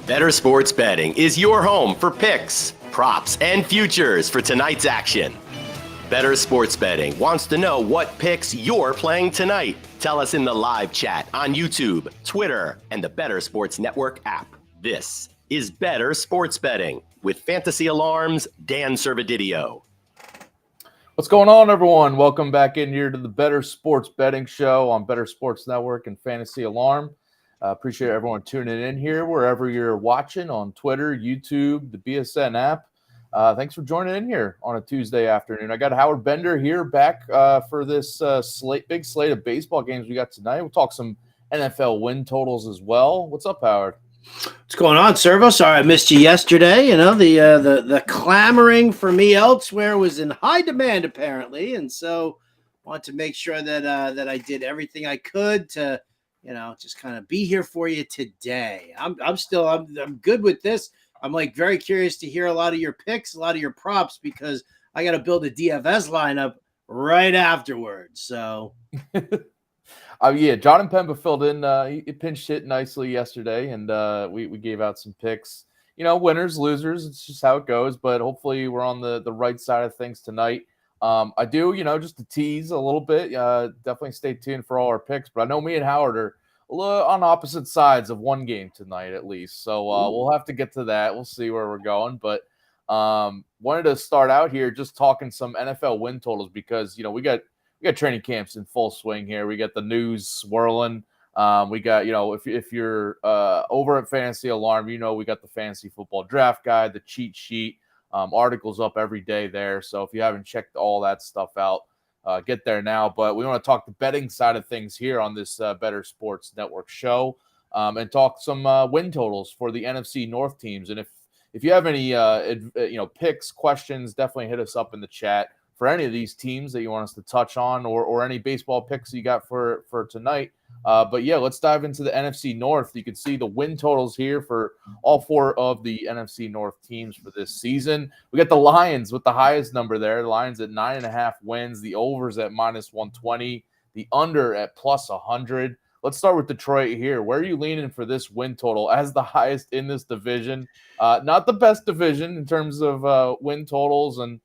Bettor Sports Betting is your home for picks, props, and futures for tonight's action. Bettor Sports Betting wants to know what picks you're playing tonight. Tell us in the live chat on YouTube, Twitter, and the Bettor Sports Network app. This is Bettor Sports Betting with Fantasy Alarm's Dan Servodidio. What's going on, everyone? Welcome back in here to the Bettor Sports Betting Show on Bettor Sports Network and Fantasy Alarm. Appreciate everyone tuning in here wherever you're watching on Twitter, YouTube, the BSN app. Thanks for joining in here on a Tuesday afternoon. I got Howard Bender here back for this big slate of baseball games we got tonight. We'll talk some NFL win totals as well. What's up, Howard? What's going on, Servo? Sorry I missed you yesterday. You know, the clamoring for me elsewhere was in high demand apparently, and so wanted to make sure that I did everything I could to, you know, just kind of be here for you today. I'm good with this. I'm like very curious to hear a lot of your picks, a lot of your props, because I got to build a DFS lineup right afterwards. So. Yeah, John and Pemba filled in. He pinch hit nicely yesterday, and we gave out some picks. You know, winners, losers. It's just how it goes. But hopefully, we're on the right side of things tonight. I do, you know, just to tease a little bit. Definitely stay tuned for all our picks. But I know me and Howard are a little on opposite sides of one game tonight, at least. So we'll have to get to that. We'll see where we're going. But wanted to start out here just talking some NFL win totals because, you know, we got training camps in full swing here. We got the news swirling. We got, you know, if you're over at Fantasy Alarm, you know, we got the fantasy football draft guide, the cheat sheet, articles up every day there. So if you haven't checked all that stuff out, get there now. But we want to talk the betting side of things here on this Bettor Sports Network show, and talk some win totals for the NFC North teams. And if you have any picks, questions, definitely hit us up in the chat for any of these teams that you want us to touch on, or any baseball picks you got for tonight. But yeah, let's dive into the NFC North. You can see the win totals here for all four of the NFC North teams for this season. We got the Lions with the highest number there. The Lions at 9.5 wins. The overs at -120. The under at +100. Let's start with Detroit here. Where are you leaning for this win total as the highest in this division? Not the best division in terms of win totals and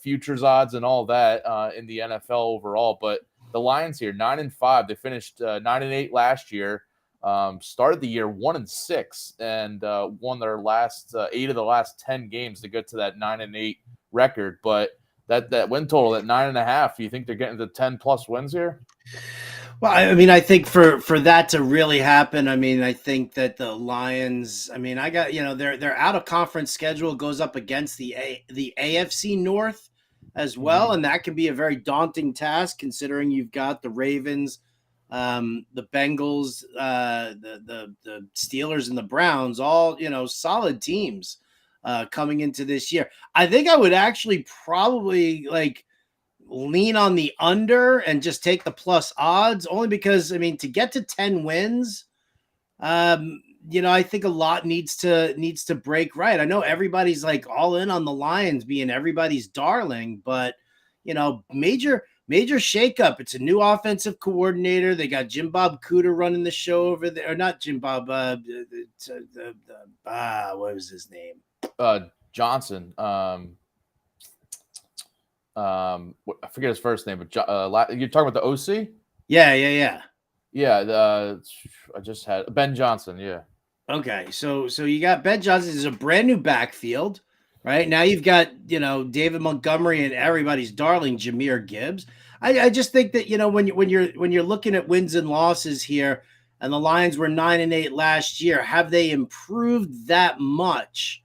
futures odds and all that in the NFL overall. But the Lions here, 9-5. They finished 9-8 last year. Started the year 1-6 and won their last 8 of the last 10 games to get to that 9-8 record. But that win total at 9.5, you think they're getting to 10+ wins here? Well, I mean, I think for that to really happen, I mean, I think that the Lions, I mean, their out of conference schedule goes up against the AFC North as well, and that can be a very daunting task considering you've got the Ravens, the Bengals, the Steelers, and the Browns, all, you know, solid teams coming into this year. I think I would actually probably lean on the under and just take the plus odds, only because, I mean, to get to 10 wins, I think a lot needs to break right. I know everybody's like all in on the Lions being everybody's darling, but, you know, major shakeup. It's a new offensive coordinator. They got Jim Bob Cooter running the show over there, or not Jim Bob. What was his name? Johnson. I forget his first name, but you're talking about the OC? Yeah. I just had Ben Johnson. Yeah. Okay, so you got Ben Johnson. Is a brand new backfield, right? Now you've got, you know, David Montgomery and everybody's darling Jahmyr Gibbs. I just think that, you know, when you're looking at wins and losses here, and the Lions were 9-8 last year, have they improved that much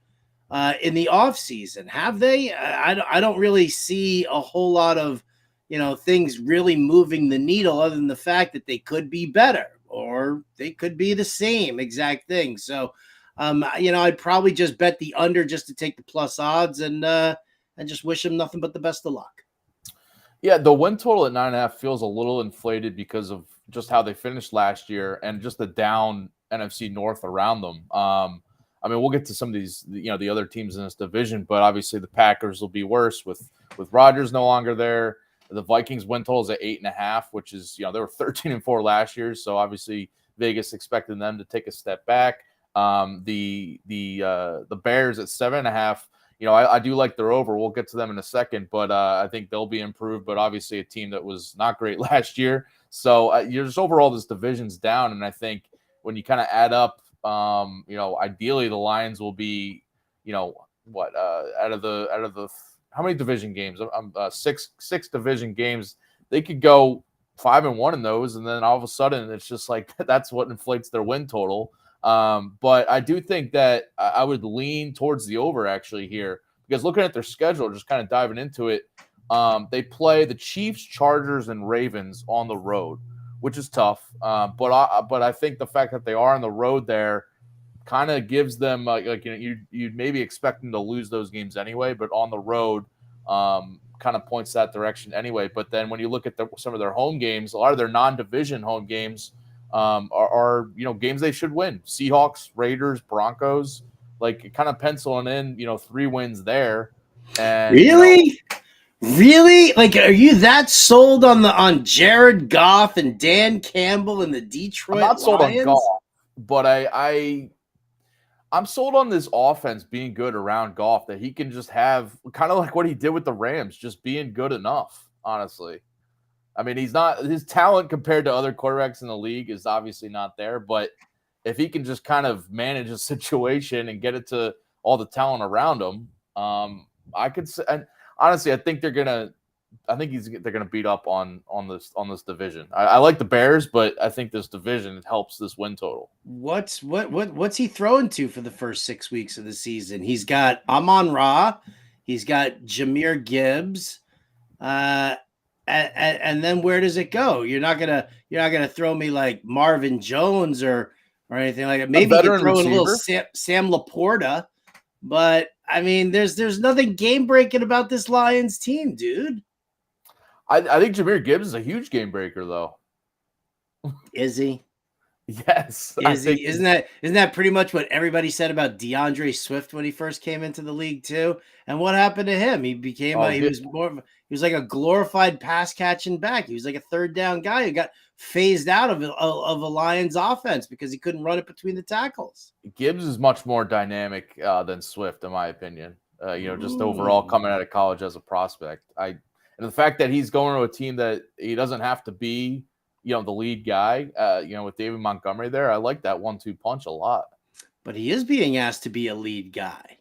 in the offseason? Have they? I don't really see a whole lot of, you know, things really moving the needle, other than the fact that they could be better or they could be the same exact thing. So, I'd probably just bet the under just to take the plus odds and just wish them nothing but the best of luck. Yeah, the win total at 9.5 feels a little inflated because of just how they finished last year and just the down NFC North around them. I mean, we'll get to some of these, you know, the other teams in this division, but obviously the Packers will be worse with Rodgers no longer there. The Vikings win total is at 8.5, which is, you know, they were 13-4 last year. So obviously Vegas expected them to take a step back. The Bears at 7.5. I do like their over. We'll get to them in a second, but I think they'll be improved. But obviously, a team that was not great last year. So you're just overall this division's down, and I think when you kind of add up, ideally the Lions will be, out of the how many division games? Six division games. They could go 5-1 in those, and then all of a sudden it's just like that's what inflates their win total. But I do think that I would lean towards the over actually here, because looking at their schedule, just kind of diving into it, they play the Chiefs, Chargers, and Ravens on the road, which is tough. But I think the fact that they are on the road there kind of gives them you'd maybe expect them to lose those games anyway, but on the road kind of points that direction anyway. But then when you look at some of their home games, a lot of their non-division home games are games they should win. Seahawks, Raiders, Broncos, like kind of penciling in 3 wins there. And really? Really? Like, are you that sold on Jared Goff and Dan Campbell and the Detroit I'm not sold Lions? on Goff, but I'm sold on this offense being good around Goff, that he can just have kind of like what he did with the Rams, just being good enough, honestly. I mean, his talent compared to other quarterbacks in the league is obviously not there, but if he can just kind of manage a situation and get it to all the talent around him, I could say, and honestly, I think they're gonna beat up on this division. I like the Bears, but I think this division helps this win total. What's he throwing to for the first 6 weeks of the season? He's got Amon-Ra, he's got Jahmyr Gibbs, and then where does it go? You're not gonna throw me like Marvin Jones or anything like that. Maybe you can throw in a little Sam Laporta, but I mean, there's nothing game breaking about this Lions team, dude. I think Jahmyr Gibbs is a huge game breaker, though. Is he? Yes. Isn't that pretty much what everybody said about DeAndre Swift when he first came into the league too? And what happened to him? He became he was like a glorified pass catching back. He was like a third down guy who got phased out of a Lions offense because he couldn't run it between the tackles. Gibbs is much more dynamic than Swift, in my opinion. Just overall coming out of college as a prospect. And the fact that he's going to a team that he doesn't have to be, the lead guy, with David Montgomery there, I like that 1-2 punch a lot. But he is being asked to be a lead guy.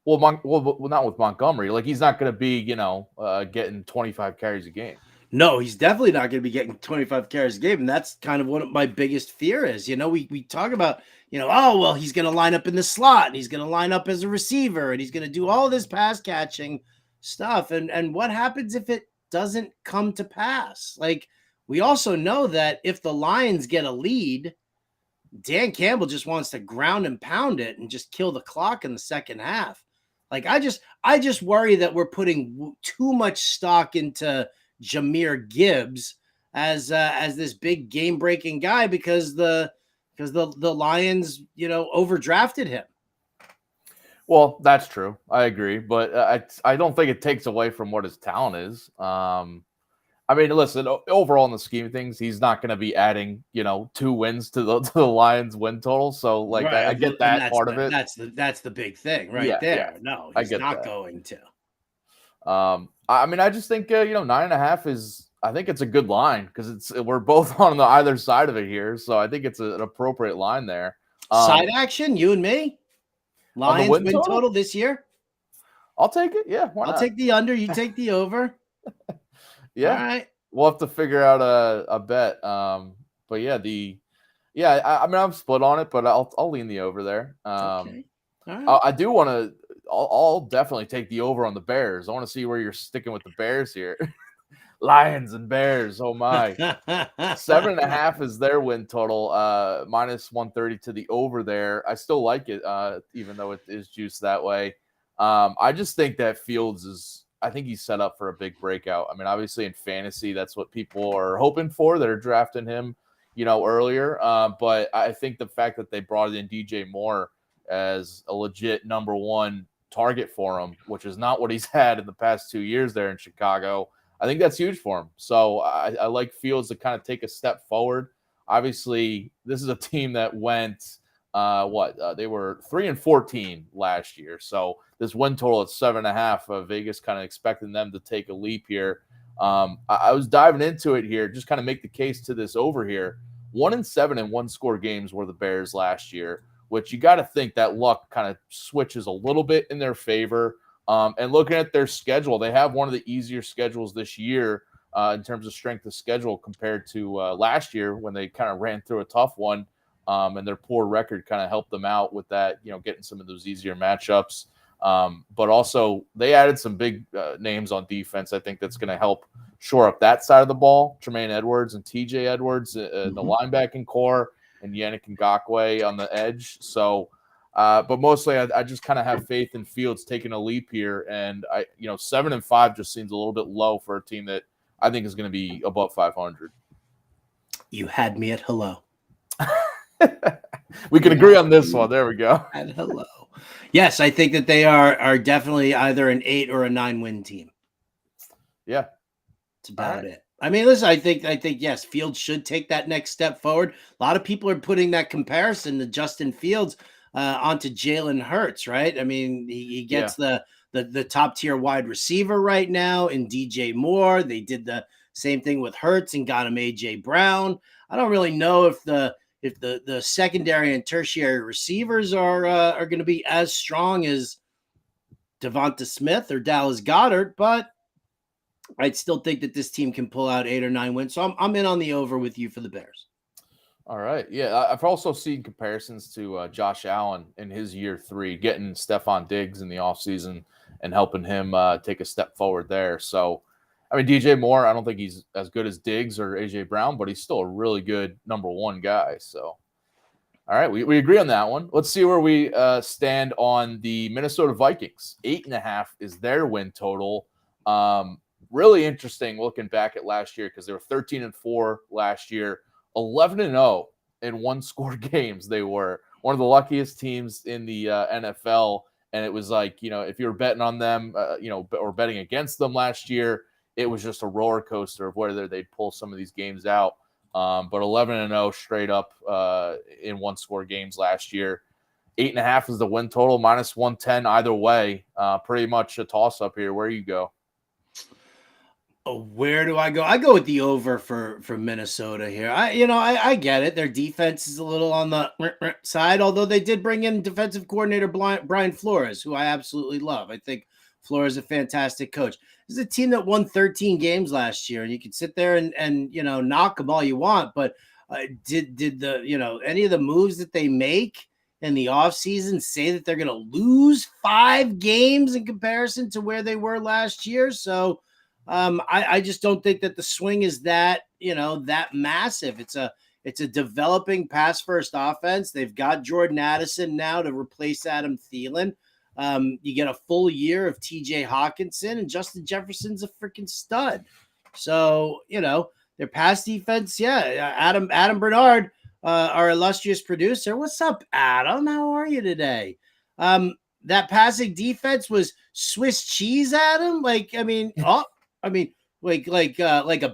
Well, not with Montgomery. Like, he's not going to be, getting 25 carries a game. No, he's definitely not going to be getting 25 carries a game. And that's kind of what my biggest fear is. We talk about, he's going to line up in the slot and he's going to line up as a receiver and he's going to do all this pass catching stuff. And what happens if it doesn't come to pass? Like, we also know that if the Lions get a lead, Dan Campbell just wants to ground and pound it and just kill the clock in the second half. Like, I just worry that we're putting too much stock into Jahmyr Gibbs as this big game breaking guy because the Lions, overdrafted him. Well, that's true. I agree, but I don't think it takes away from what his talent is. I mean, listen, overall in the scheme of things, he's not going to be adding, 2 wins to the Lions win total. So, like, right. I get that part of it. That's the big thing right there. Yeah. No, he's not going to. I mean, I just think 9.5 is. I think it's a good line because we're both on the either side of it here. So I think it's an appropriate line there. Side action, you and me. Lions win total this year. I'll take it. Yeah, why not? I'll take the under. You take the over. Yeah. All right. We'll have to figure out a bet. But yeah, I mean, I'm split on it, but I'll lean the over there. Okay. All right. I do want to. I'll definitely take the over on the Bears. I want to see where you're sticking with the Bears here. Lions and Bears. Oh my. 7.5 is their win total. Minus 130 to the over there. I still like it, even though it is juiced that way. I just think that Fields I think he's set up for a big breakout. I mean, obviously in fantasy, that's what people are hoping for that are drafting him, earlier. But I think the fact that they brought in DJ Moore as a legit number 1 target for him, which is not what he's had in the past 2 years there in Chicago, I think that's huge for him. So I like Fields to kind of take a step forward. Obviously, this is a team that went They were 3-14 last year. So this win total at 7.5, Vegas kind of expecting them to take a leap here. I was diving into it here, just kind of make the case to this over here. 1-7 in one-score games were the Bears last year, which you got to think that luck kind of switches a little bit in their favor. And looking at their schedule, they have one of the easier schedules this year in terms of strength of schedule compared to last year when they kind of ran through a tough one. And their poor record kind of helped them out with that, getting some of those easier matchups. But also they added some big names on defense. I think that's going to help shore up that side of the ball. Tremaine Edwards and TJ Edwards, the linebacking core, and Yannick Ngakoue on the edge. So, but mostly I just kind of have faith in Fields taking a leap here. And 7-5 just seems a little bit low for a team that I think is going to be above 500. You had me at hello. We can agree on this one. There we go. And hello. Yes, I think that they are definitely either an 8 or a 9 win team. Yeah. That's about it. I mean, listen, I think yes, Fields should take that next step forward. A lot of people are putting that comparison to Justin Fields onto Jalen Hurts, right? I mean, he gets the top tier wide receiver right now in DJ Moore. They did the same thing with Hurts and got him AJ Brown. I don't really know if the secondary and tertiary receivers are going to be as strong as Devonta Smith or Dallas Goedert, but I'd still think that this team can pull out 8 or 9 wins. So I'm in on the over with you for the Bears. All right. Yeah, I've also seen comparisons to Josh Allen in his year 3, getting Stephon Diggs in the offseason and helping him take a step forward there. So, I mean, DJ Moore, I don't think he's as good as Diggs or AJ Brown, but he's still a really good number 1 guy. So, all right, we agree on that one. Let's see where we stand on the Minnesota Vikings. 8.5 is their win total. Really interesting looking back at last year because they were 13-4 last year, 11-0 in one-score games. They were one of the luckiest teams in the NFL, and it was like, if you were betting on them, or betting against them last year, it was just a roller coaster of whether they'd pull some of these games out. But 11-0 straight up in one-score games last year. 8.5 is the win total, -110 either way. Pretty much a toss-up here. Where you go? Where do I go? I go with the over for Minnesota here. I get it. Their defense is a little on the side, although they did bring in defensive coordinator Brian Flores, who I absolutely love. I think Flores is a fantastic coach. This is a team that won 13 games last year, and you can sit there and knock them all you want, but did the any of the moves that they make in the offseason say that they're going to lose 5 games in comparison to where they were last year? So I just don't think that the swing is that massive. It's a developing pass first offense. They've got Jordan Addison now to replace Adam Thielen. You get a full year of TJ Hawkinson, and Justin Jefferson's a freaking stud. So, their pass defense. Yeah. Adam Bernard, our illustrious producer. What's up, Adam? How are you today? That passing defense was Swiss cheese, Adam. Like a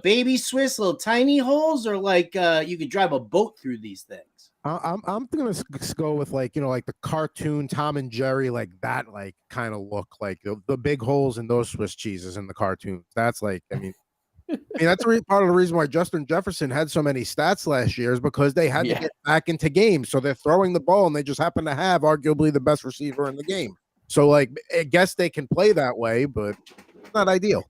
baby Swiss, little tiny holes, or you could drive a boat through these things. I'm gonna go with like the cartoon Tom and Jerry, like that, like kind of look like the big holes in those Swiss cheeses in the cartoons. That's like, that's part of the reason why Justin Jefferson had so many stats last year is because they had to get back into games. So they're throwing the ball and they just happen to have arguably the best receiver in the game. So I guess they can play that way, but it's not ideal.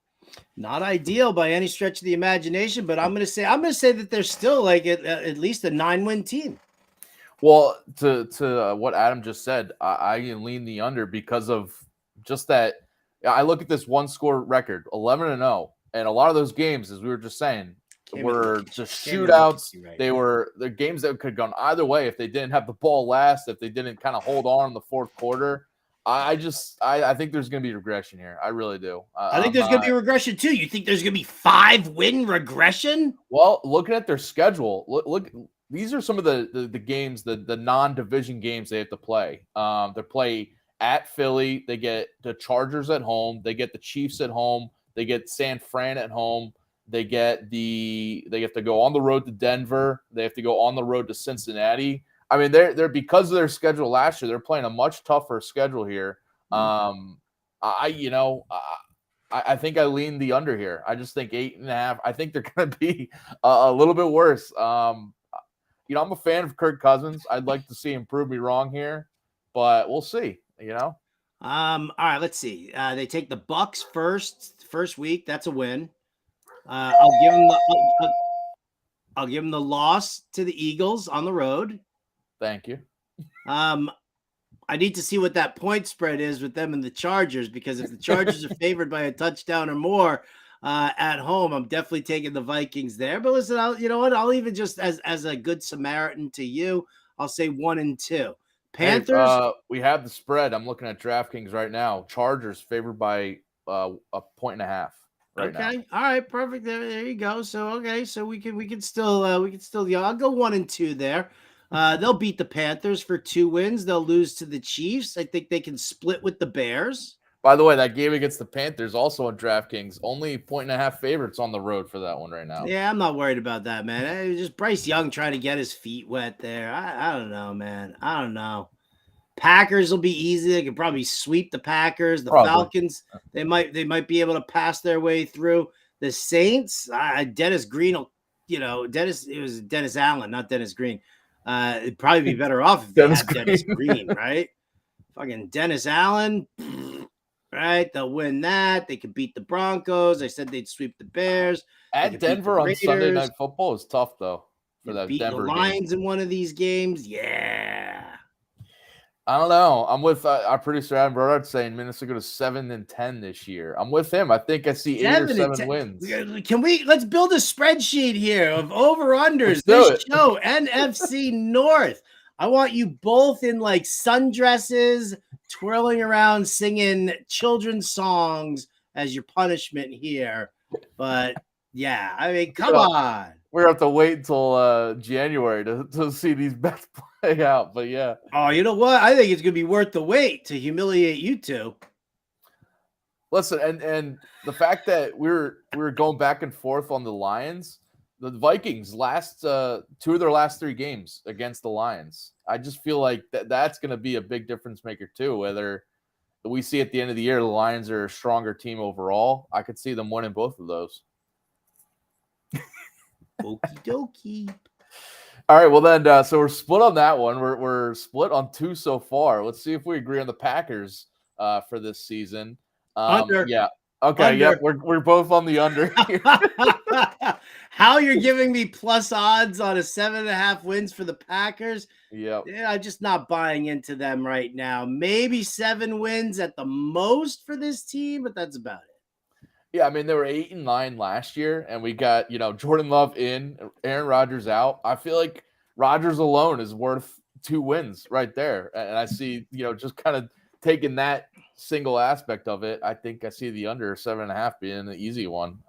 Not ideal by any stretch of the imagination, but I'm going to say that they're still at least a 9-win team. Well, to what Adam just said, I lean the under because of just that. I look at this one-score record, 11-0, and a lot of those games, as we were just saying, were just shootouts. They're games that could have gone either way if they didn't have the ball last, if they didn't kind of hold on in the fourth quarter. I think there's going to be regression here. I really do. I think there's going to be regression too. You think there's going to be 5-win regression? Well, looking at their schedule, look. These are some of the games, the non-division games they have to play. They play at Philly. They get the Chargers at home. They get the Chiefs at home. They get San Fran at home. They have to go on the road to Denver. They have to go on the road to Cincinnati. I mean, they're because of their schedule last year, they're playing a much tougher schedule here. I think I lean the under here. I just think 8.5. I think they're going to be a little bit worse. I'm a fan of Kirk Cousins. I'd like to see him prove me wrong here, but we'll see. All right, let's see. They take the Bucks first week. That's a win. I'll give them the loss to the Eagles on the road. Thank you. I need to see what that point spread is with them and the Chargers, because if the Chargers are favored by a touchdown or more at home, I'm definitely taking the Vikings there. But listen, I'll even just as a good Samaritan to you, I'll say 1-2. Panthers. Hey, we have the spread. I'm looking at DraftKings right now. Chargers favored by 1.5 right now. Okay. All right. Perfect. There you go. So we can still I'll go 1-2 there. They'll beat the Panthers for 2 wins. They'll lose to the Chiefs. I think they can split with the Bears. By the way, that game against the Panthers also on DraftKings, only 1.5 favorites on the road for that one right now. Yeah, I'm not worried about that, man. Just Bryce Young trying to get his feet wet there. I don't know, man. I don't know. Packers will be easy. They could probably sweep the Packers. The Falcons, they might be able to pass their way through. The Saints, Dennis Green will, it was Dennis Allen, not Dennis Green. It'd probably be better off if they had Dennis Green, right? Fucking Dennis Allen, right? They'll win that. They could beat the Broncos. I said they'd sweep the Bears. At Denver on Sunday Night Football is tough, though, for that beat Denver the Lions game. in one of these games. Yeah. I don't know. I'm with our producer Adam Brodart saying Minnesota goes 7-10 this year. I'm with him. I think I see 8 or 7 wins. Let's build a spreadsheet here of over-unders this show, NFC North. I want you both in like sundresses, twirling around, singing children's songs as your punishment here. But yeah, I mean, come on. We're going to have to wait until January to see these bets play out. But yeah. Oh, you know what? I think it's going to be worth the wait to humiliate you two. Listen, and the fact that we were going back and forth on the Lions, the Vikings last 2 of their last 3 games against the Lions. I just feel like that's going to be a big difference maker too. Whether we see at the end of the year the Lions are a stronger team overall, I could see them winning both of those. Okie dokie. All right, well then, so we're split on that one. We're split on 2 so far. Let's see if we agree on the Packers for this season. Under. Yeah. Okay. Under. Yep. We're both on the under. How you're giving me plus odds on a 7.5 wins for the Packers? Yeah. I'm just not buying into them right now. Maybe 7 wins at the most for this team, but that's about it. Yeah, I mean, they were 8-9 last year, and we got, Jordan Love in, Aaron Rodgers out. I feel like Rodgers alone is worth 2 wins right there. And I see, just kind of taking that single aspect of it, I think I see the under 7.5 being the easy one.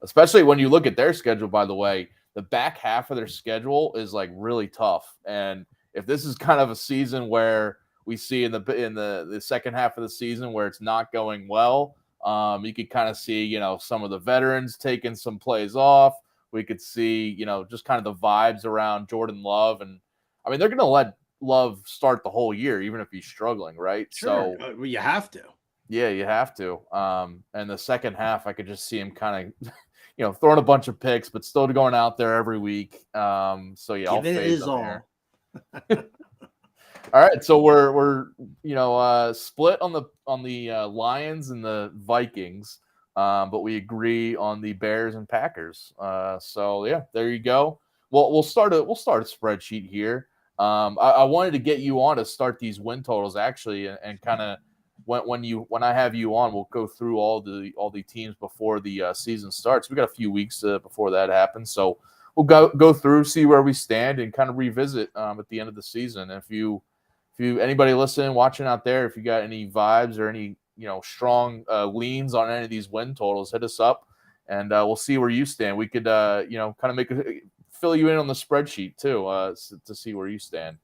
Especially when you look at their schedule, by the way, the back half of their schedule is like really tough. And if this is kind of a season where we see in the second half of the season where it's not going well, you could kind of see, some of the veterans taking some plays off. We could see, just kind of the vibes around Jordan Love. And I mean, they're going to let Love start the whole year, even if he's struggling, right? Sure. So well, you have to. Yeah, you have to. And the second half, I could just see him kind of, throwing a bunch of picks, but still going out there every week. So yeah, I'll fade them there. All right, so we're split on the Lions and the Vikings, but we agree on the Bears and Packers. So yeah, there you go. Well, we'll start a spreadsheet here. I wanted to get you on to start these win totals actually, and kind of when I have you on, we'll go through all the teams before the season starts. We got a few weeks before that happens, so we'll go through, see where we stand, and kind of revisit at the end of the season. And if you anybody listening, watching out there, if you got any vibes or any strong leans on any of these win totals, hit us up, and we'll see where you stand. We could kind of fill you in on the spreadsheet too, to see where you stand.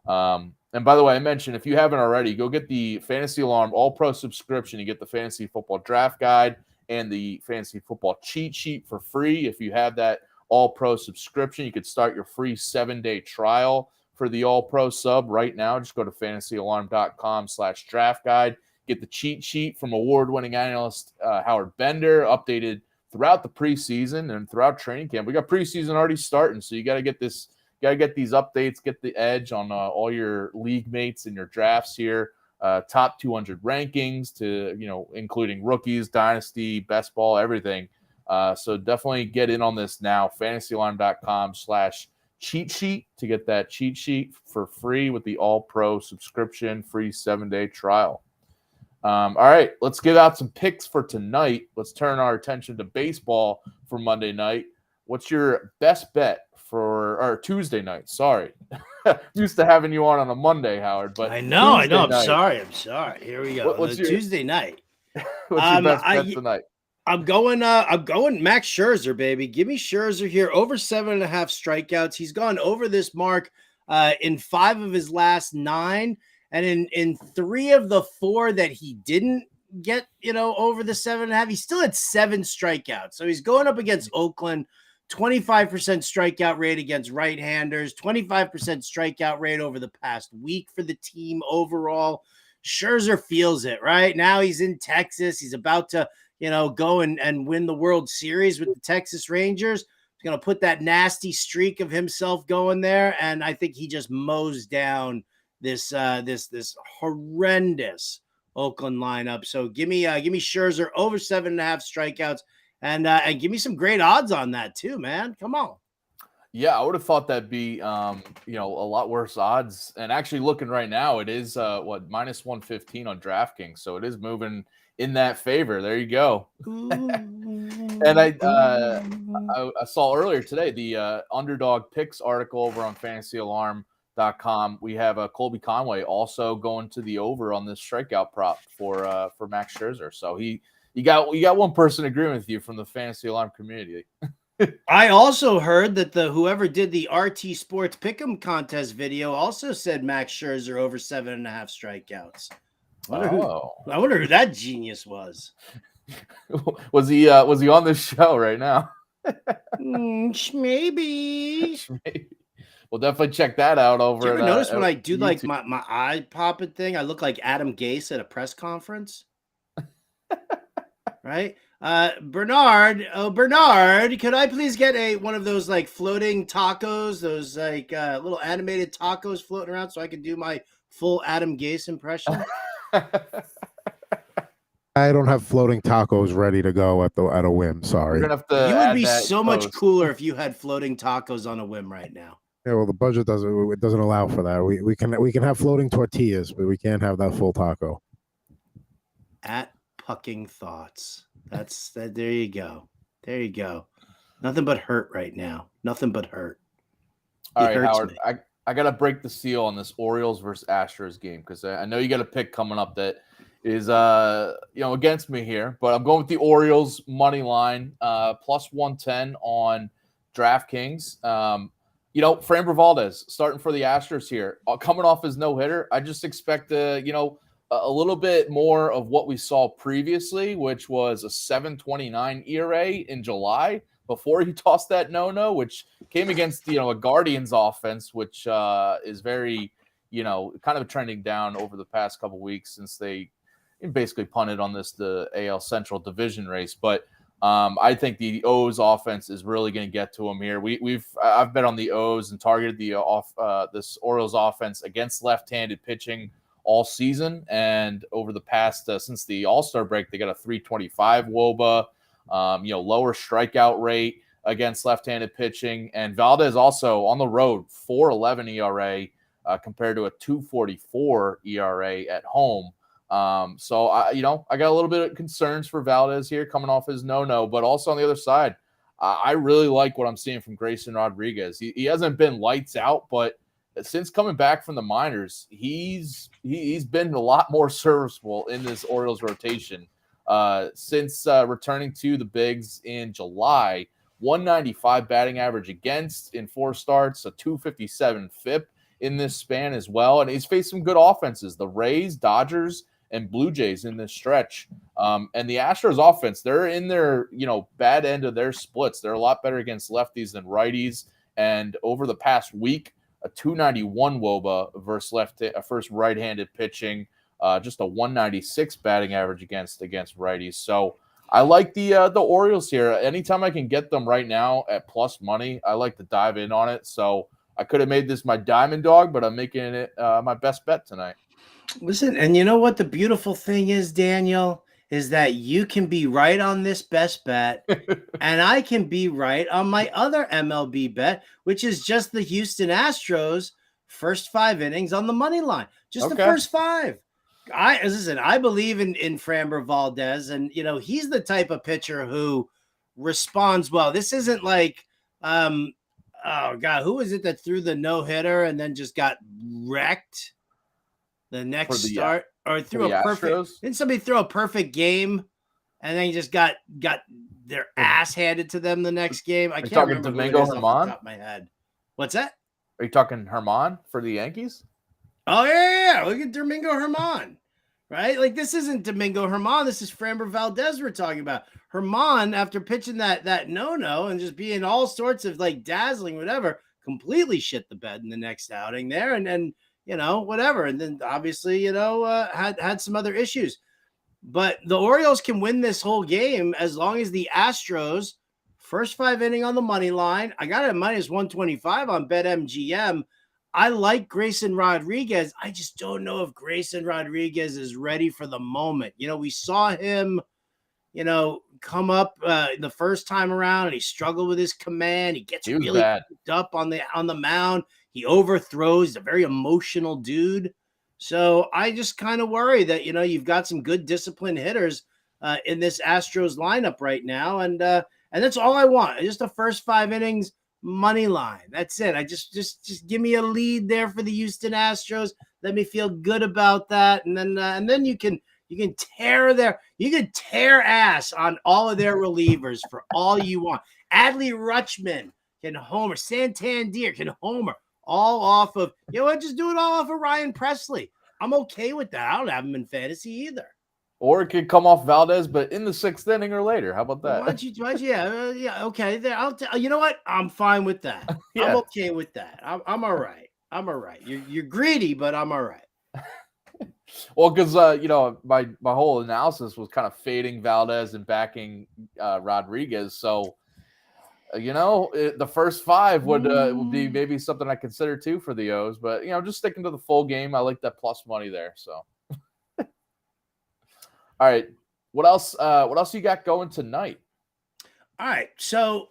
And by the way, I mentioned, if you haven't already, go get the Fantasy Alarm All-Pro subscription. You get the Fantasy Football Draft Guide and the Fantasy Football Cheat Sheet for free if you have that All-Pro subscription. You could start your free 7-day trial for the All-Pro sub right now. Just go to fantasyalarm.com/draft guide. Get the cheat sheet from award-winning analyst Howard Bender, updated throughout the preseason and throughout training camp. We got preseason already starting, so you got to get this. Got to get these updates, get the edge on all your league mates and your drafts here. Top 200 rankings to, including rookies, dynasty, best ball, everything. So definitely get in on this now. fantasyalarm.com/cheat sheet to get that cheat sheet for free with the All-Pro subscription, free 7-day trial. All right, let's give out some picks for tonight. Let's turn our attention to baseball for Monday night. What's your best bet or Tuesday night? Sorry. Used to having you on a Monday, Howard, but I know. I'm night. sorry. Here we go. What's your Tuesday night? What's your best bet tonight? I'm going Max Scherzer, baby. Give me Scherzer here. Over 7.5 strikeouts. He's gone over this mark in 5 of his last 9. And in 3 of the 4 that he didn't get, over the 7.5, he still had 7 strikeouts. So he's going up against Oakland. 25% strikeout rate against right-handers, 25% strikeout rate over the past week for the team overall. Scherzer feels it, right? Now he's in Texas. He's about to, go and win the World Series with the Texas Rangers. He's going to put that nasty streak of himself going there, and I think he just mows down this horrendous Oakland lineup. So give me Scherzer over 7.5 strikeouts. And give me some great odds on that too, man. Come on. Yeah, I would have thought that'd be, a lot worse odds. And actually looking right now, it is, -115 on DraftKings. So it is moving in that favor. There you go. And I saw earlier today, the Underdog Picks article over on fantasyalarm.com. We have Colby Conway also going to the over on this strikeout prop for Max Scherzer. So you got one person agreeing with you from the Fantasy Alarm community. I also heard that whoever did the RT Sports Pick'em contest video also said Max Scherzer over 7.5 strikeouts. I wonder who that genius was. Was he on this show right now? Maybe. We'll definitely check that out over. Do you ever notice when I do YouTube. like my eye popping thing, I look like Adam Gase at a press conference? Right? Bernard, could I please get one of those like floating tacos, those like little animated tacos floating around so I can do my full Adam Gase impression? I don't have floating tacos ready to go at a whim. Sorry. You would be so much cooler if you had floating tacos on a whim right now. Yeah, well, the budget doesn't allow for that. We can have floating tortillas, but we can't have that full taco. At Pucking Thoughts. That's that. There you go. Nothing but hurt right now. Nothing but hurt. All right, Howard. I got to break the seal on this Orioles versus Astros game because I know you got a pick coming up that is against me here, but I'm going with the Orioles money line plus 110 on DraftKings. Framber Valdez starting for the Astros here, coming off his no-hitter. I just expect a little bit more of what we saw previously, which was a 7.29 ERA in July before he tossed that no-no, which came against, a Guardians offense, which is very, kind of trending down over the past couple weeks since they basically punted on the AL Central division race. But I think the O's offense is really going to get to him here. I've bet on the O's and targeted this Orioles offense against left-handed pitching all season, and over the past since the All-Star break, they got a 3.25 WOBA, lower strikeout rate against left-handed pitching, and Valdez also on the road 4.11 ERA compared to a 2.44 ERA at home. So I got a little bit of concerns for Valdez here coming off his no-no, but also on the other side, I really like what I'm seeing from Grayson Rodriguez. He hasn't been lights out, but since coming back from the minors, he's been a lot more serviceable in this Orioles rotation. Since returning to the bigs in July, 195 batting average against in 4 starts, a 257 FIP in this span as well. And he's faced some good offenses. The Rays, Dodgers, and Blue Jays in this stretch. And the Astros offense, they're in their, bad end of their splits. They're a lot better against lefties than righties. And over the past week, a 291 WOBA versus right-handed pitching, just a 196 batting average against righties. So I like the Orioles here. Anytime I can get them right now at plus money, I like to dive in on it. So I could have made this my diamond dog, but I'm making it my best bet tonight. Listen, and you know what the beautiful thing is, Daniel, is that you can be right on this best bet, and I can be right on my other MLB bet, which is just the Houston Astros first 5 innings on the money line. Just the first 5. I believe in Framber Valdez, and he's the type of pitcher who responds well. This isn't like oh God, who was it that threw the no-hitter and then just got wrecked the next start, or threw a perfect Astros? Didn't somebody throw a perfect game and then just got their ass handed to them the next game? I can't remember Domingo Germán off the top of my head. What's that? Are you talking Germán for the Yankees? Oh, yeah. Look at Domingo Germán, right? Like, this isn't Domingo Germán. This is Framber Valdez we're talking about. Germán, after pitching that no-no and just being all sorts of, like, dazzling, whatever, completely shit the bed in the next outing there. And then, whatever. And then, obviously, had some other issues. But the Orioles can win this whole game as long as the Astros, first 5 inning on the money line. I got it at minus 125 on BetMGM. I like Grayson Rodriguez. I just don't know if Grayson Rodriguez is ready for the moment. We saw him, come up the first time around, and he struggled with his command. He gets really picked up on the mound. He overthrows. He's a very emotional dude. So I just kind of worry that, you've got some good disciplined hitters in this Astros lineup right now. And that's all I want. Just the first 5 innings. Money line. That's it. I just give me a lead there for the Houston Astros. Let me feel good about that, and then you can tear ass on all of their relievers for all you want. Adley Rutschman can homer. Santander can homer. All off of just do it all off of Ryan Presley. I'm okay with that. I don't have him in fantasy either. Or it could come off Valdez, but in the 6th inning or later. How about that? Yeah, okay. There, you know what? I'm fine with that. Yeah. I'm okay with that. I'm all right. I'm all right. You're greedy, but I'm all right. Well, because my whole analysis was kind of fading Valdez and backing Rodriguez. So, the first 5 would be maybe something I consider too for the O's. But just sticking to the full game, I like that plus money there. So. All right. What else you got going tonight? All right. So,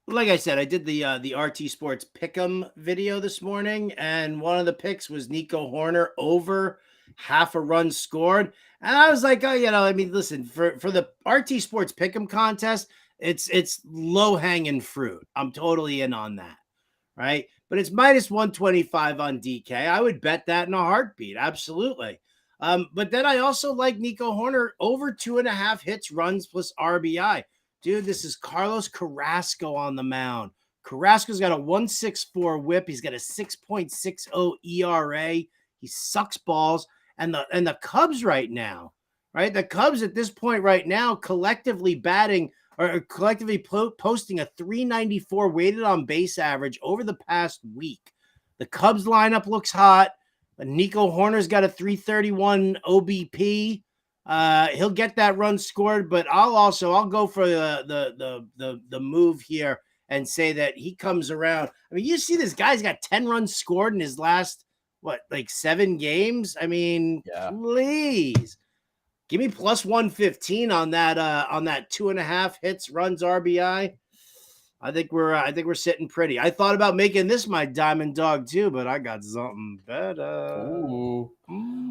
like I said, I did the RT Sports Pick'em video this morning, and one of the picks was Nico Horner over half a run scored. And I was like, listen, for the RT Sports Pick'em contest, it's low-hanging fruit. I'm totally in on that, right? But it's minus 125 on DK. I would bet that in a heartbeat. Absolutely. But then I also like Nico Horner over 2.5 hits, runs plus RBI. Dude, this is Carlos Carrasco on the mound. Carrasco's got a 1.64 whip. He's got a 6.60 ERA. He sucks balls. And the Cubs right now, right? The Cubs at this point right now collectively batting or collectively posting a 394 weighted on base average over the past week. The Cubs lineup looks hot. Nico Horner's got a 331 OBP. He'll get that run scored, but I'll go for the move here and say that he comes around. I mean, you see this guy's got 10 runs scored in his last 7 games. I mean, Please give me plus 115 on that 2.5 hits, runs, RBI. I think we're sitting pretty. I thought about making this my diamond dog too, but I got something better. Ooh.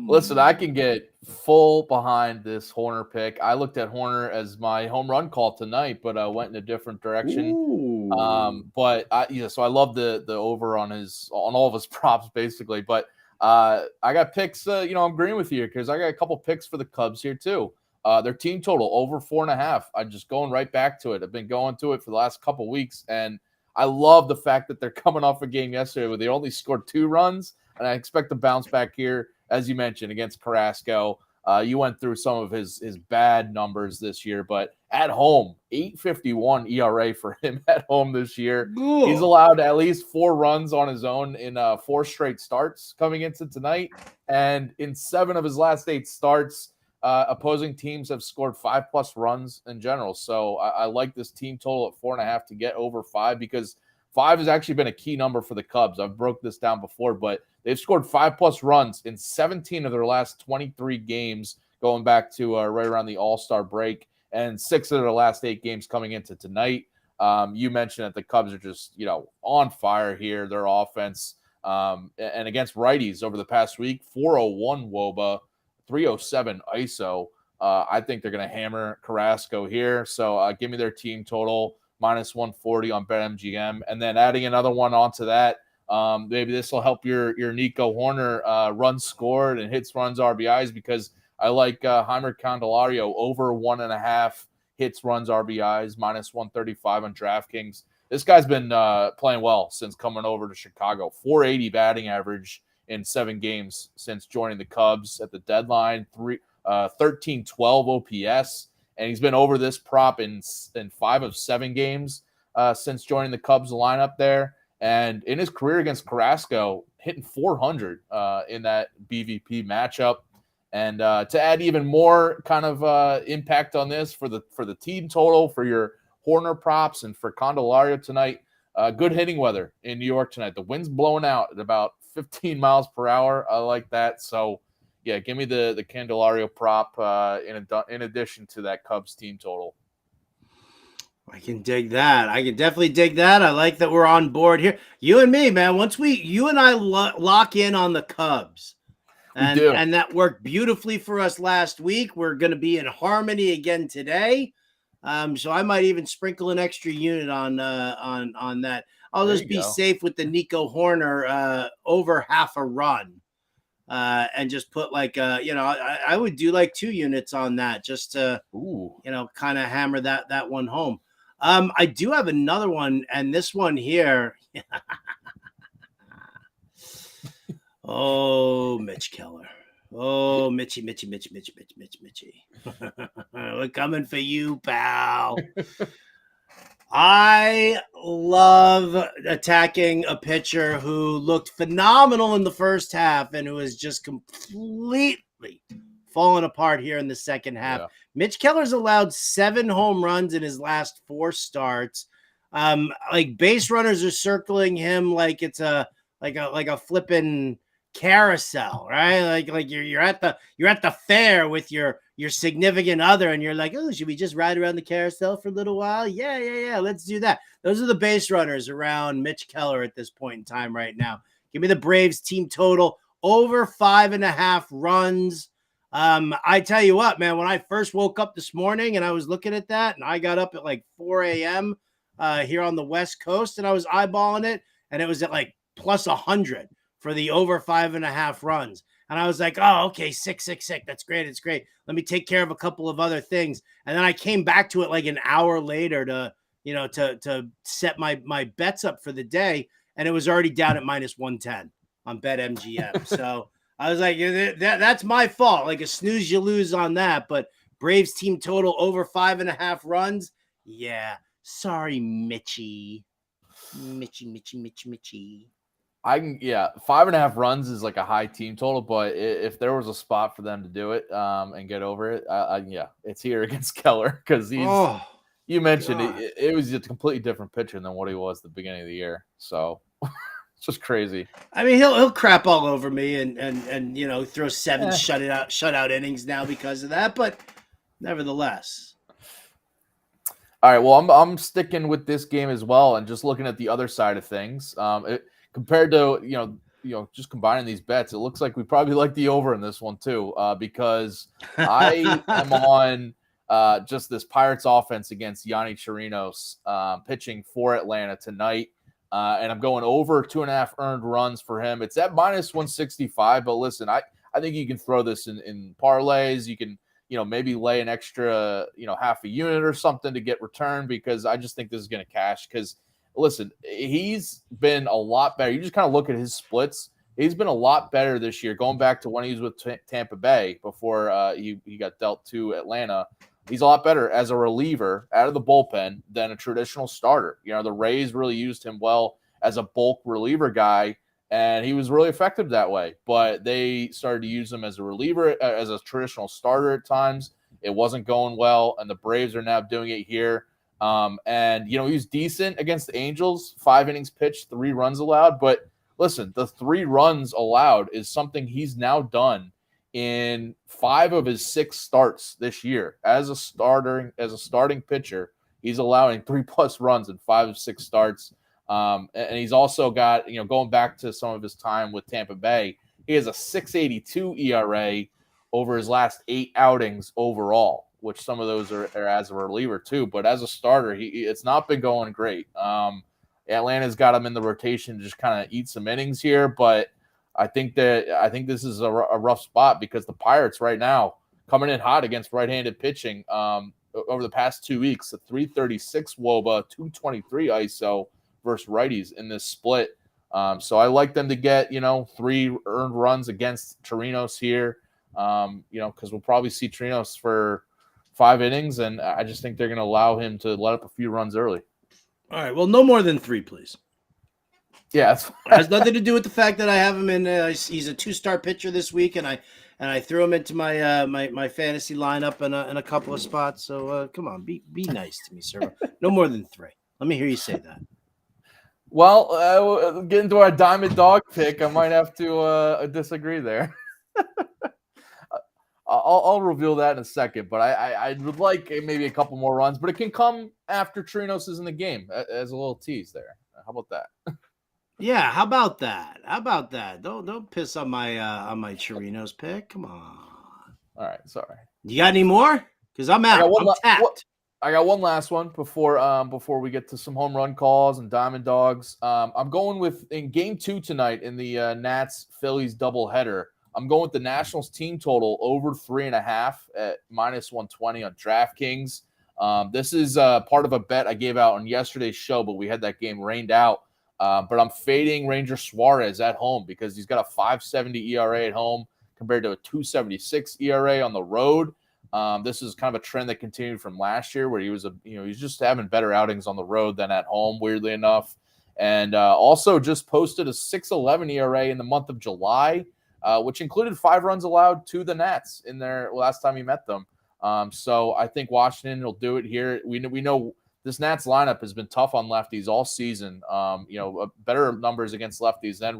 Listen, I can get full behind this Horner pick. I looked at Horner as my home run call tonight, but I went in a different direction. Ooh. So I love the over on all of his props basically. But I got picks. I'm agreeing with you because I got a couple picks for the Cubs here too. Their team total over 4.5. I'm just going right back to it. I've been going to it for the last couple weeks, and I love the fact that they're coming off a game yesterday where they only scored 2 runs, and I expect to bounce back here, as you mentioned, against Carrasco. You went through some of his bad numbers this year, but at home, 8.51 ERA for him at home this year. Ooh. He's allowed at least 4 runs on his own in 4 straight starts coming into tonight. And in 7 of his last 8 starts, opposing teams have scored 5+ runs in general. So I like this team total at 4.5 to get over 5, because 5 has actually been a key number for the Cubs. I've broke this down before, but they've scored 5+ runs in 17 of their last 23 games, going back to right around the All-Star break, and 6 of their last 8 games coming into tonight. You mentioned that the Cubs are just, on fire here, their offense. And against righties over the past week, 401 WOBA, 307 ISO. I think they're going to hammer Carrasco here. So give me their team total, -140 on BetMGM. And then adding another one onto that, maybe this will help your Nico Hoerner runs scored and hits, runs, RBIs, because I like Heimer Candelario over 1.5 hits, runs, RBIs, -135 on DraftKings. This guy's been playing well since coming over to Chicago. 480 batting average in 7 games since joining the Cubs at the deadline. 1312 OPS, and he's been over this prop in 5 of 7 games since joining the Cubs lineup there. And in his career against Carrasco, hitting 400 in that BVP matchup. And to add even more kind of impact on this for the team total, for your Hoerner props, and for Candelario tonight, good hitting weather in New York tonight. The wind's blowing out at about 15 miles per hour. I like that. So, yeah, give me the Candelario prop in addition to that Cubs team total. I can dig that. I can definitely dig that. I like that we're on board here. You and me, man. Once you and I lock in on the Cubs, and that worked beautifully for us last week. We're going to be in harmony again today. So I might even sprinkle an extra unit on that. I'll just be safe with the Nico Hoerner over half a run, and just put I would do like 2 units on that just to kind of hammer that one home. I do have another one, and this one here. Oh, Mitch Keller. Oh, Mitchie. We're coming for you, pal. I love attacking a pitcher who looked phenomenal in the first half and who has just completely fallen apart here in the second half. Yeah. Mitch Keller's allowed 7 home runs in his last 4 starts. Base runners are circling him like it's a flipping carousel, right? Like you're at the fair with your significant other, and you're like, oh, should we just ride around the carousel for a little while? Yeah, let's do that. Those are the base runners around Mitch Keller at this point in time right now. Give me the Braves team total over 5.5 runs. I tell you what, man, when I first woke up this morning and I was looking at that, and I got up at like 4 a.m. Here on the West Coast, and I was eyeballing it, and it was at like plus 100 for the over 5.5 runs. And I was like, oh, okay, sick. That's great. It's great. Let me take care of a couple of other things. And then I came back to it like an hour later to set my bets up for the day. And it was already down at -110 on BetMGM. So I was like, that's my fault. Like a snooze, you lose on that. But Braves team total over 5.5 runs. Yeah. Sorry, Mitchie. 5.5 runs is like a high team total, but if there was a spot for them to do it and get over it, it's here against Keller, because you mentioned it was a completely different pitcher than what he was at the beginning of the year. So it's just crazy. I mean, he'll crap all over me and throw 7 shutout innings now because of that, but nevertheless. All right, well, I'm sticking with this game as well, and just looking at the other side of things. Compared to just combining these bets, it looks like we probably like the over in this one too, because I am on just this Pirates offense against Yanni Chirinos pitching for Atlanta tonight, and I'm going over 2.5 earned runs for him. It's at -165, but listen, I think you can throw this in parlays. You can maybe lay an extra half a unit or something to get return, because I just think this is going to cash. Because listen, he's been a lot better. You just kind of look at his splits He's been a lot better this year, going back to when he was with Tampa Bay before he got dealt to Atlanta. He's a lot better as a reliever out of the bullpen than a traditional starter. The Rays really used him well as a bulk reliever guy, and he was really effective that way. But they started to use him as a reliever, as a traditional starter at times. It wasn't going well, and the Braves are now doing it here. And he was decent against the Angels, 5 innings pitched, 3 runs allowed. But listen, the 3 runs allowed is something he's now done in 5 of his 6 starts this year as a starting pitcher. He's allowing 3+ runs in 5 of 6 starts. And he's also got, going back to some of his time with Tampa Bay, he has a 6.82 ERA over his last 8 outings overall, which some of those are as a reliever too. But as a starter, it's not been going great. Atlanta's got him in the rotation to just kind of eat some innings here, but I think this is a rough spot because the Pirates right now coming in hot against right-handed pitching over the past 2 weeks, a 336 WOBA, 223 ISO versus righties in this split. So I like them to get 3 earned runs against Torinos here, because we'll probably see Torinos for 5 innings, and I just think they're going to allow him to let up a few runs early. All right. Well, no more than 3, please. Yeah, it has nothing to do with the fact that I have him in. He's a 2-star pitcher this week, and I threw him into my my fantasy lineup in a couple of spots. So come on, be nice to me, sir. No more than 3. Let me hear you say that. Well, getting to our diamond dog pick, I might have to disagree there. I'll reveal that in a second, but I would like maybe a couple more runs, but it can come after Torinos is in the game as a little tease there. How about that? Yeah, how about that? Don't piss on my Torinos pick. Come on. All right, sorry. You got any more? Because I'm out. I'm tapped. I got one last one before we get to some home run calls and diamond dogs. I'm going with in game 2 tonight in the Nats Phillies doubleheader. I'm going with the Nationals team total over 3.5 at -120 on DraftKings. This is part of a bet I gave out on yesterday's show, but we had that game rained out. But I'm fading Ranger Suarez at home because he's got a 5.70 ERA at home compared to a 2.76 ERA on the road. This is kind of a trend that continued from last year where he was he's just having better outings on the road than at home, weirdly enough. And also just posted a 6.11 ERA in the month of July, which included 5 runs allowed to the Nats in their last time he met them. So I think Washington will do it here. We know this Nats lineup has been tough on lefties all season. Better numbers against lefties than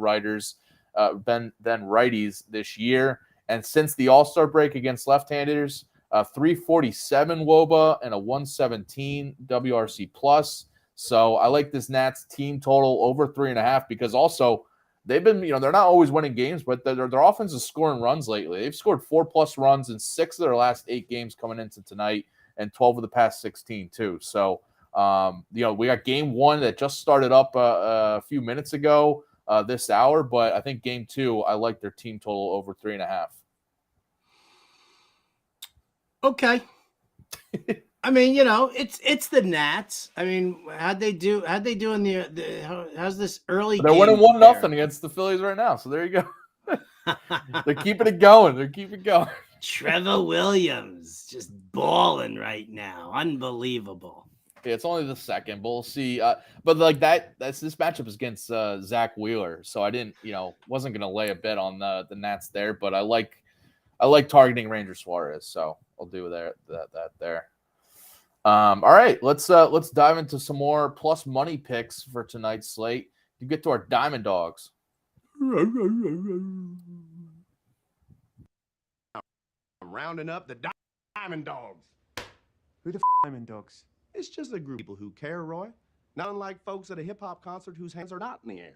righties this year. And since the All-Star break against left-handers, 347 WOBA and a 117 WRC plus. So I like this Nats team total over 3.5 because also they've been, they're not always winning games, but their offense is scoring runs lately. They've scored 4+ runs in 6 of their last 8 games coming into tonight and 12 of the past 16 too. So, we got game 1 that just started up a few minutes ago this hour, but I think game 2, I like their team total over 3.5. Okay. I mean, it's the Nats. I mean, how'd they do in how's this early They're game winning 1-0 against the Phillies right now. So there you go. They're keeping it going. Trevor Williams just balling right now. Unbelievable. Yeah, it's only the second, but we'll see. But like this matchup is against Zach Wheeler, so I didn't, wasn't gonna lay a bet on the Nats there, but I like targeting Ranger Suarez, so I'll do that there. All right, let's dive into some more plus money picks for tonight's slate. You get to our diamond dogs. Rounding up the diamond dogs. Who the diamond dogs? It's just a group of people who care, Roy. Not unlike folks at a hip-hop concert whose hands are not in the air.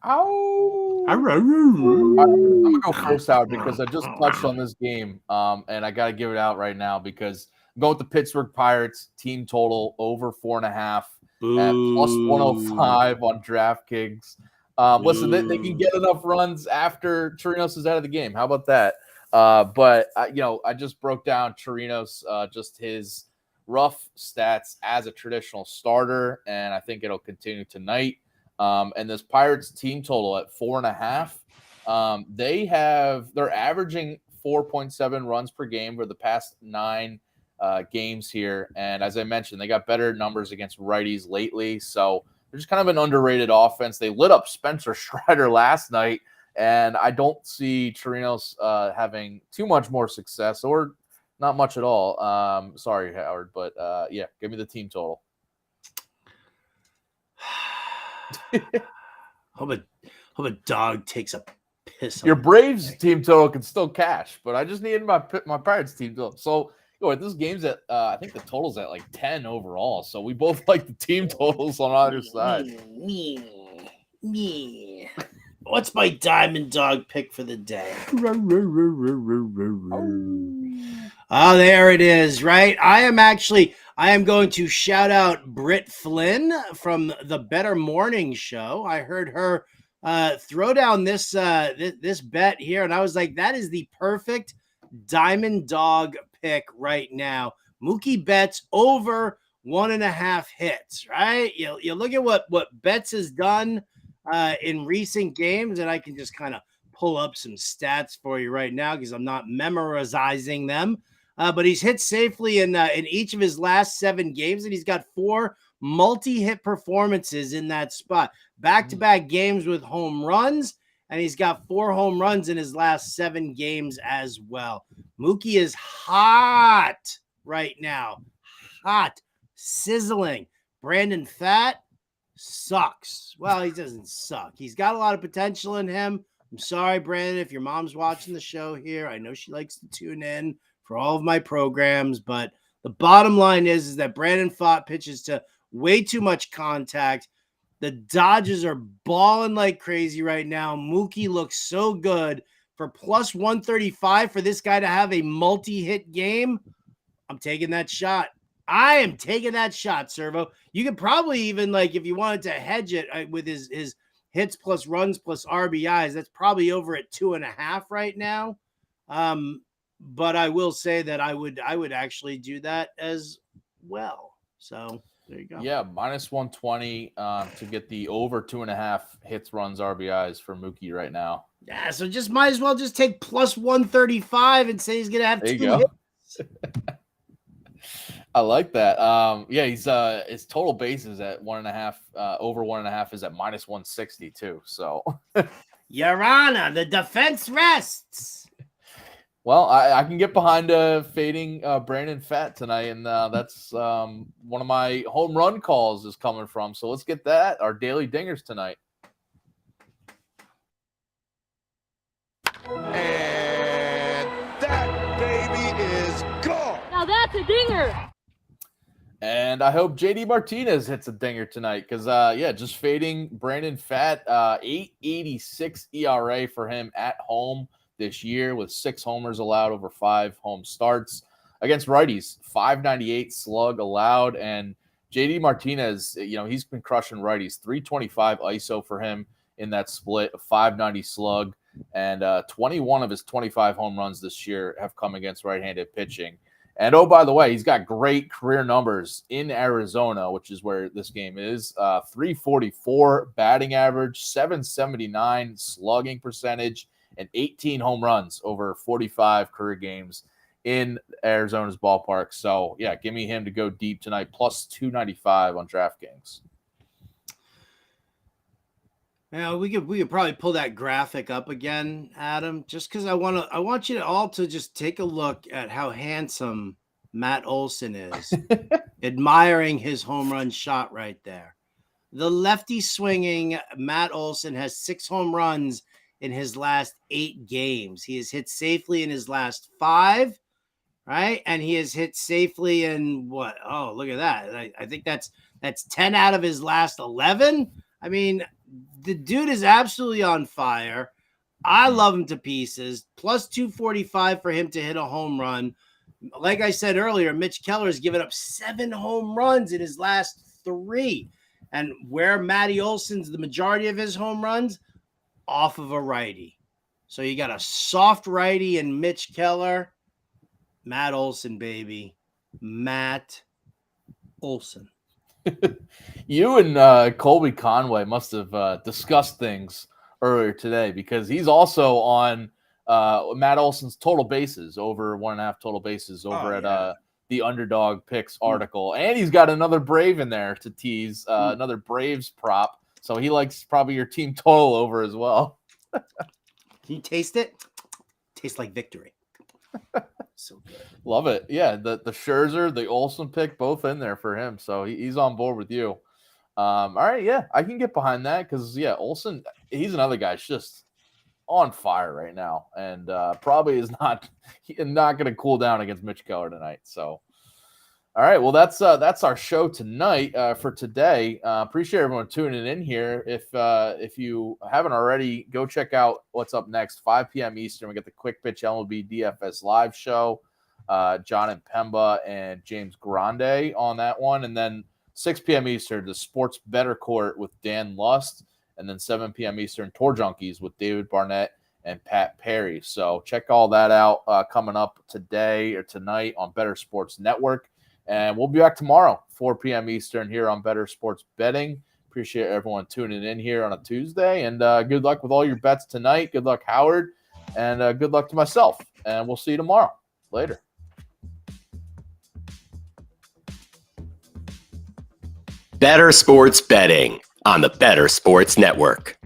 Ow! I'm gonna go first out because I just touched on this game, and I gotta give it out right now because I'm going with the Pittsburgh Pirates team total over 4.5 at +105 on DraftKings. Listen, they can get enough runs after Torinos is out of the game. How about that? But I just broke down Torinos, just his rough stats as a traditional starter, and I think it'll continue tonight. And this Pirates team total at 4.5. They're averaging 4.7 runs per game for the past 9 games here. And as I mentioned, they got better numbers against righties lately. So they're just kind of an underrated offense. They lit up Spencer Strider last night, and I don't see Chirinos having too much more success, or not much at all. Sorry, Howard, but yeah, give me the team total. Hope a dog takes a piss. Your Braves team total can still cash, but I just needed my Pirates team total. So this game's at I think the total's at like 10 overall. So we both like the team totals on either side. Me. What's my diamond dog pick for the day? Oh, there it is, right? I am going to shout out Britt Flynn from the Better Morning Show. I heard her throw down this bet here, and I was like, that is the perfect diamond dog pick right now. Mookie Betts over 1.5 hits, right? You look at what Betts has done in recent games, and I can just kind of pull up some stats for you right now because I'm not memorizing them. But he's hit safely in each of his last 7 games, and he's got 4 multi-hit performances in that spot. Back-to-back games with home runs, and he's got 4 home runs in his last 7 games as well. Mookie is hot right now. Hot. Sizzling. Brandon Pfaadt sucks. Well, he doesn't suck. He's got a lot of potential in him. I'm sorry, Brandon, if your mom's watching the show here. I know she likes to tune in for all of my programs, but the bottom line is that Brandon Pfaadt pitches to way too much contact. The Dodgers are balling like crazy right now. Mookie looks so good. For plus 135 for this guy to have a multi-hit game, I'm taking that shot. I am taking that shot, Servo. You could probably even, like, if you wanted to hedge it with his hits plus runs plus RBIs, that's probably over at 2.5 right now. But I will say that I would actually do that as well. So there you go. Yeah, minus 120 to get the over 2.5 hits, runs, RBIs for Mookie right now. Yeah, so just might as well just take plus 135 and say he's gonna have 2 hits. I like that. Yeah, he's his total bases at 1.5, over 1.5 is at minus 160 too. So, Your Honor, the defense rests. Well, I can get behind fading Brandon Pfaadt tonight, and that's one of my home run calls is coming from. So let's get that, our daily dingers tonight. And that baby is gone. Now that's a dinger. And I hope JD Martinez hits a dinger tonight because, just fading Brandon Pfaadt, 8.86 ERA for him at home this year with 6 homers allowed over 5 home starts against righties, 5.98 slug allowed. And JD Martinez, he's been crushing righties, 325 ISO for him in that split, a 5.90 slug, and 21 of his 25 home runs this year have come against right-handed pitching. And, oh, by the way, he's got great career numbers in Arizona, which is where this game is. 344 batting average, 779 slugging percentage, and 18 home runs over 45 career games in Arizona's ballpark. So, yeah, give me him to go deep tonight, plus 295 on DraftKings. Yeah, we could probably pull that graphic up again, Adam, just because I want you to all to just take a look at how handsome Matt Olson is, admiring his home run shot right there. The lefty swinging Matt Olson has 6 home runs in his last 8 games. He has hit safely in his last 5, right? And he has hit safely in what? Oh, look at that. I think that's 10 out of his last 11. I mean, the dude is absolutely on fire. I love him to pieces. Plus 245 for him to hit a home run. Like I said earlier, Mitch Keller has given up 7 home runs in his last 3. And where Matty Olson's the majority of his home runs, off of a righty. So you got a soft righty in Mitch Keller. Matt Olson, baby. Matt Olsen. You and Colby Conway must have discussed things earlier today, because he's also on Matt Olson's total bases, over 1.5 total bases over at the Underdog Picks article. And he's got another Brave in there to tease, another Braves prop. So he likes probably your team total over as well. Can you taste it? Tastes like victory. So good. Love it. Yeah, the Scherzer, the Olsen pick, both in there for him. So he's on board with you. All right, yeah, I can get behind that, because, yeah, Olsen, he's another guy that's just on fire right now, and probably is not going to cool down against Mitch Keller tonight. So, all right, well, that's our show tonight for today. Appreciate everyone tuning in here. If you haven't already, go check out what's up next. 5 p.m. Eastern, we get the Quick Pitch MLB DFS live show. John and Pemba and James Grande on that one, and then 6 p.m. Eastern, the Sports Bettor Court with Dan Lust, and then 7 p.m. Eastern, Tour Junkies with David Barnett and Pat Perry. So check all that out coming up today or tonight on Bettor Sports Network. And we'll be back tomorrow, 4 p.m. Eastern, here on Bettor Sports Betting. Appreciate everyone tuning in here on a Tuesday. And good luck with all your bets tonight. Good luck, Howard. And good luck to myself. And we'll see you tomorrow. Later. Bettor Sports Betting on the Bettor Sports Network.